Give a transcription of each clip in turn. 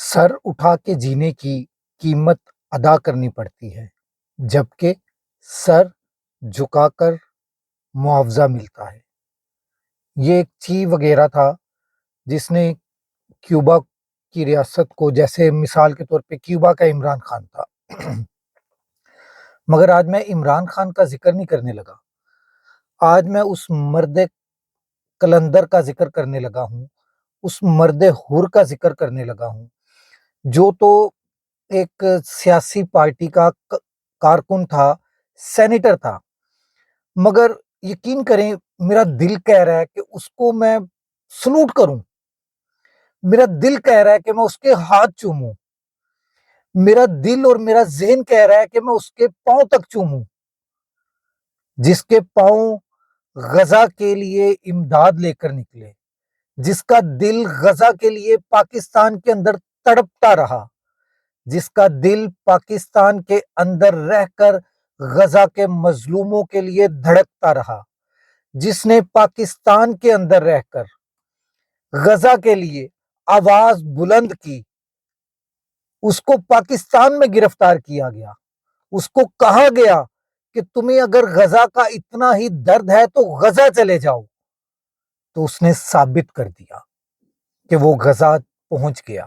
سر اٹھا کے جینے کی قیمت ادا کرنی پڑتی ہے جبکہ سر جھکا کر معاوضہ ملتا ہے۔ یہ ایک چی وغیرہ تھا جس نے کیوبا کی ریاست کو، جیسے مثال کے طور پہ کیوبا کا عمران خان تھا، مگر آج میں عمران خان کا ذکر نہیں کرنے لگا، آج میں اس مرد کلندر کا ذکر کرنے لگا ہوں، اس مرد حر کا ذکر کرنے لگا ہوں جو تو ایک سیاسی پارٹی کا کارکن تھا، سینیٹر تھا، مگر یقین کریں میرا دل کہہ رہا ہے کہ اس کو میں سلوٹ کروں، میرا دل کہہ رہا ہے کہ میں اس کے ہاتھ چوموں، میرا دل اور میرا ذہن کہہ رہا ہے کہ میں اس کے پاؤں تک چوموں، جس کے پاؤں غزہ کے لیے امداد لے کر نکلے، جس کا دل غزہ کے لیے پاکستان کے اندر تڑپتا رہا، جس کا دل پاکستان کے اندر رہ کر غزہ کے مظلوموں کے لیے دھڑکتا رہا، جس نے پاکستان کے اندر رہ کر غزہ کے لیے آواز بلند کی، اس کو پاکستان میں گرفتار کیا گیا، اس کو کہا گیا کہ تمہیں اگر غزہ کا اتنا ہی درد ہے تو غزہ چلے جاؤ، تو اس نے ثابت کر دیا کہ وہ غزہ پہنچ گیا۔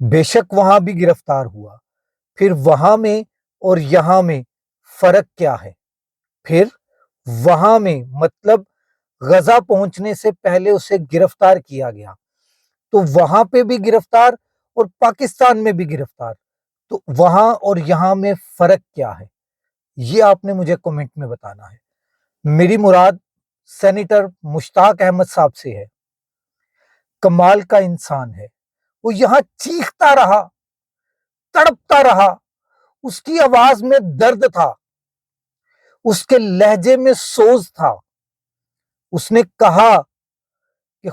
بے شک وہاں بھی گرفتار ہوا، پھر وہاں میں اور یہاں میں فرق کیا ہے؟ پھر وہاں میں مطلب غزہ پہنچنے سے پہلے اسے گرفتار کیا گیا، تو وہاں پہ بھی گرفتار اور پاکستان میں بھی گرفتار، تو وہاں اور یہاں میں فرق کیا ہے؟ یہ آپ نے مجھے کمنٹ میں بتانا ہے۔ میری مراد سینیٹر مشتاق احمد صاحب سے ہے، کمال کا انسان ہے، وہ یہاں چیختا رہا، تڑپتا رہا، اس کی آواز میں درد تھا، اس کے لہجے میں سوز تھا، اس نے کہا کہ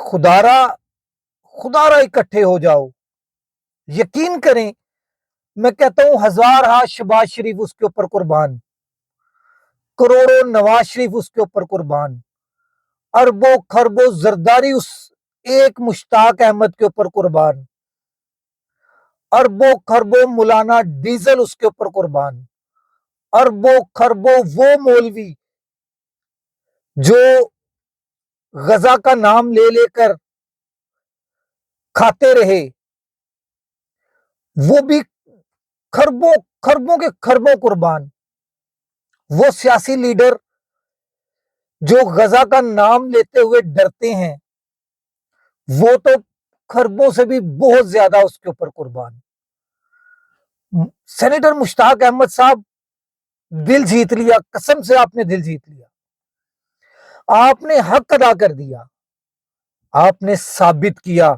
خدارا اکٹھے ہو جاؤ۔ یقین کریں میں کہتا ہوں ہزارہا شہباز شریف اس کے اوپر قربان، کروڑوں نواز شریف اس کے اوپر قربان، اربوں خربوں زرداری اس ایک مشتاق احمد کے اوپر قربان، اربوں خربوں مولانا ڈیزل اس کے اوپر قربان، اربوں خربوں وہ مولوی جو غزہ کا نام لے لے کر کھاتے رہے، وہ بھی خربوں کے خربوں قربان، وہ سیاسی لیڈر جو غزہ کا نام لیتے ہوئے ڈرتے ہیں، وہ تو خربوں سے بھی بہت زیادہ اس کے اوپر قربان۔ سینیٹر مشتاق احمد صاحب دل جیت لیا، قسم سے آپ نے دل جیت لیا، آپ نے حق ادا کر دیا، آپ نے ثابت کیا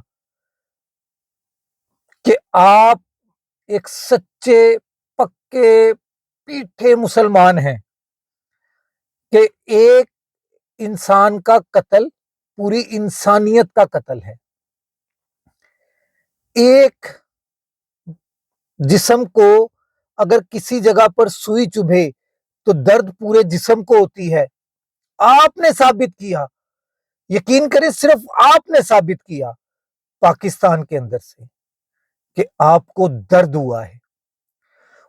کہ آپ ایک سچے پکے پیٹھے مسلمان ہیں، کہ ایک انسان کا قتل پوری انسانیت کا قتل ہے، ایک جسم کو اگر کسی جگہ پر سوئی چبھے تو درد پورے جسم کو ہوتی ہے، آپ نے ثابت کیا، یقین کریں صرف آپ نے ثابت کیا پاکستان کے اندر سے کہ آپ کو درد ہوا ہے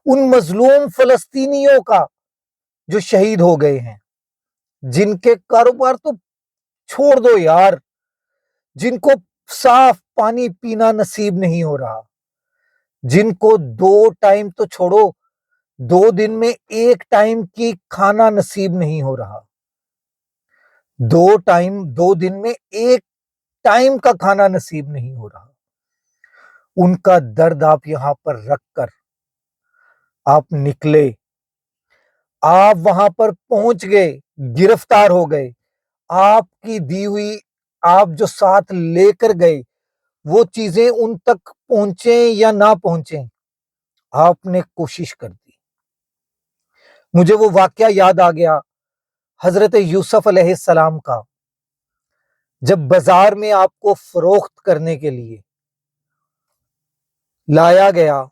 ان مظلوم فلسطینیوں کا جو شہید ہو گئے ہیں، جن کے کاروبار تو چھوڑ دو یار، جن کو صاف پانی پینا نصیب نہیں ہو رہا، جن کو 2 ٹائم تو چھوڑو، 2 دن میں 1 ٹائم کی کھانا نصیب نہیں ہو رہا، 2 دن میں 1 ٹائم کا کھانا نصیب نہیں ہو رہا، ان کا درد آپ یہاں پر رکھ کر آپ نکلے، آپ وہاں پر پہنچ گئے، گرفتار ہو گئے، آپ کی دی ہوئی آپ جو ساتھ لے کر گئے وہ چیزیں ان تک پہنچیں یا نہ پہنچیں، آپ نے کوشش کر دی۔ مجھے وہ واقعہ یاد آ گیا حضرت یوسف علیہ السلام کا، جب بازار میں آپ کو فروخت کرنے کے لیے لایا گیا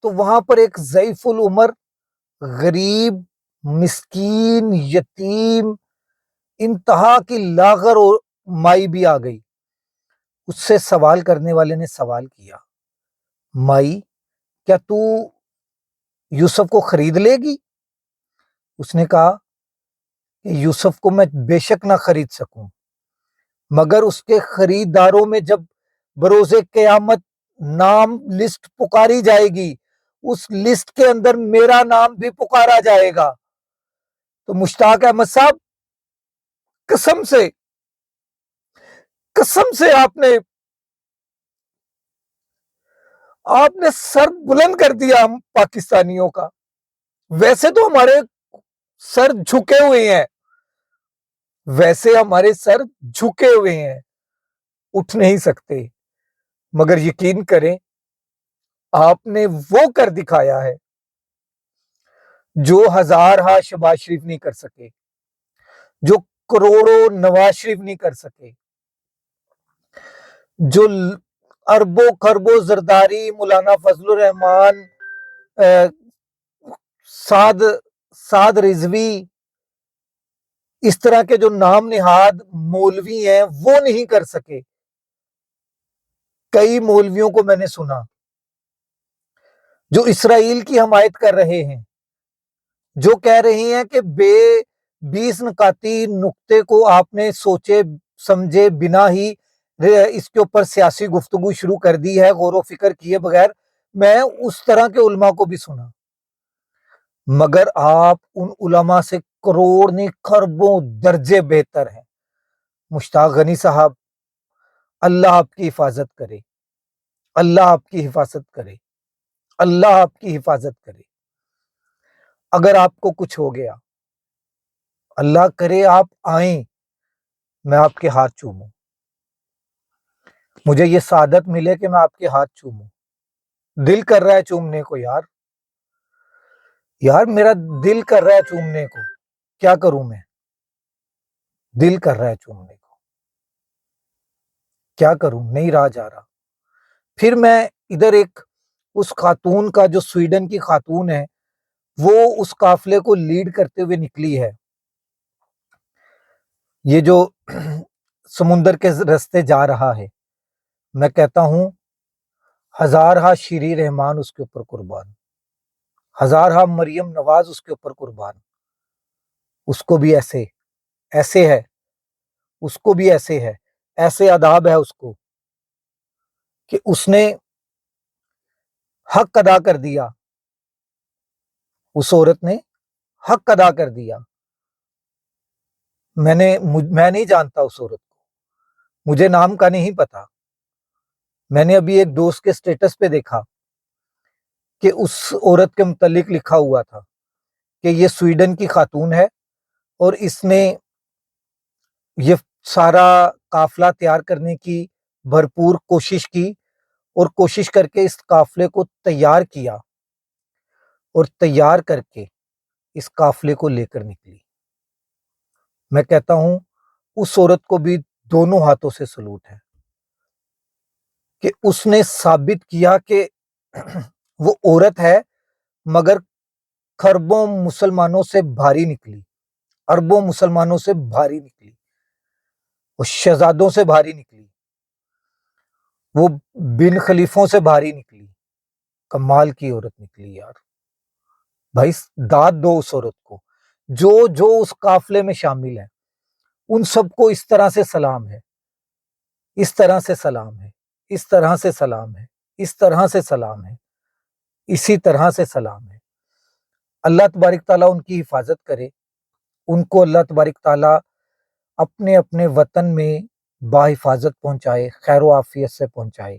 تو وہاں پر ایک ضعیف العمر، غریب، مسکین، یتیم، انتہا کی لاغر اور مائی بھی آ گئی، اس سے سوال کرنے والے نے سوال کیا مائی کیا تو یوسف کو خرید لے گی؟ اس نے کہا کہ یوسف کو میں بے شک نہ خرید سکوں، مگر اس کے خریداروں میں جب بروز قیامت نام لسٹ پکاری جائے گی، اس لسٹ کے اندر میرا نام بھی پکارا جائے گا۔ تو مشتاق احمد صاحب، قسم سے آپ نے سر بلند کر دیا ہم پاکستانیوں کا۔ ویسے تو ہمارے سر جھکے ہوئے ہیں، اٹھ نہیں سکتے، مگر یقین کریں آپ نے وہ کر دکھایا ہے جو ہزارہا شہباز شریف نہیں کر سکے، جو کروڑوں نواز شریف نہیں کر سکے، جو اربوں خربوں زرداری، مولانا فضل الرحمان، سعد رضوی، اس طرح کے جو نام نہاد مولوی ہیں وہ نہیں کر سکے۔ کئی مولویوں کو میں نے سنا جو اسرائیل کی حمایت کر رہے ہیں، جو کہہ رہے ہیں کہ 20 نکاتی نقطے کو آپ نے سوچے سمجھے بنا ہی اس کے اوپر سیاسی گفتگو شروع کر دی ہے، غور و فکر کیے بغیر۔ میں اس طرح کے علماء کو بھی سنا، مگر آپ ان علماء سے کروڑ نہیں خربوں درجے بہتر ہیں۔ مشتاق غنی صاحب، اللہ آپ کی حفاظت کرے، اللہ آپ کی حفاظت کرے، اللہ آپ کی حفاظت کرے۔ اگر آپ کو کچھ ہو گیا، اللہ کرے آپ آئیں، میں آپ کے ہاتھ چوموں، مجھے یہ سعادت ملے کہ میں آپ کے ہاتھ چوموں۔ دل کر رہا ہے چومنے کو یار، میرا دل کر رہا ہے چومنے کو، کیا کروں میں؟ دل کر رہا ہے چومنے کو، کیا کروں؟ نہیں رہا جا رہا۔ پھر میں ادھر اس خاتون کا، جو سویڈن کی خاتون ہے، وہ اس قافلے کو لیڈ کرتے ہوئے نکلی ہے، یہ جو سمندر کے راستے جا رہا ہے۔ میں کہتا ہوں ہزارہا شیری رحمان اس کے اوپر قربان، ہزارہا مریم نواز اس کے اوپر قربان۔ اس کو بھی ایسے ہے، اس کو بھی ایسے آداب ہے اس کو کہ اس نے حق ادا کر دیا، اس عورت نے حق ادا کر دیا۔ میں نہیں جانتا اس عورت کو، مجھے نام کا نہیں پتا۔ میں نے ابھی ایک دوست کے سٹیٹس پہ دیکھا کہ اس عورت کے متعلق لکھا ہوا تھا کہ یہ سویڈن کی خاتون ہے اور اس نے یہ سارا قافلہ تیار کرنے کی بھرپور کوشش کی، اور کوشش کر کے اس قافلے کو تیار کیا، اور تیار کر کے اس قافلے کو لے کر نکلی۔ میں کہتا ہوں اس عورت کو بھی دونوں ہاتھوں سے سلوٹ ہے کہ اس نے ثابت کیا کہ وہ عورت ہے، مگر خربوں مسلمانوں سے بھاری نکلی، اربوں مسلمانوں سے بھاری نکلی، وہ شہزادوں سے بھاری نکلی، وہ بن خلیفوں سے بھاری نکلی۔ کمال کی عورت نکلی یار۔ بھائی داد دو اس عورت کو، جو اس قافلے میں شامل ہیں، ان سب کو اس طرح سے سلام ہے، اس طرح سے سلام ہے، اس طرح سے سلام ہے، اس طرح سے سلام ہے، اسی طرح سے سلام ہے۔ اللہ تبارک تعالیٰ ان کی حفاظت کرے، ان کو اللہ تبارک تعالیٰ اپنے اپنے وطن میں باحفاظت پہنچائے، خیر و عافیت سے پہنچائے۔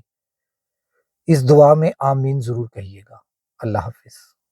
اس دعا میں آمین ضرور کہیے گا۔ اللہ حافظ۔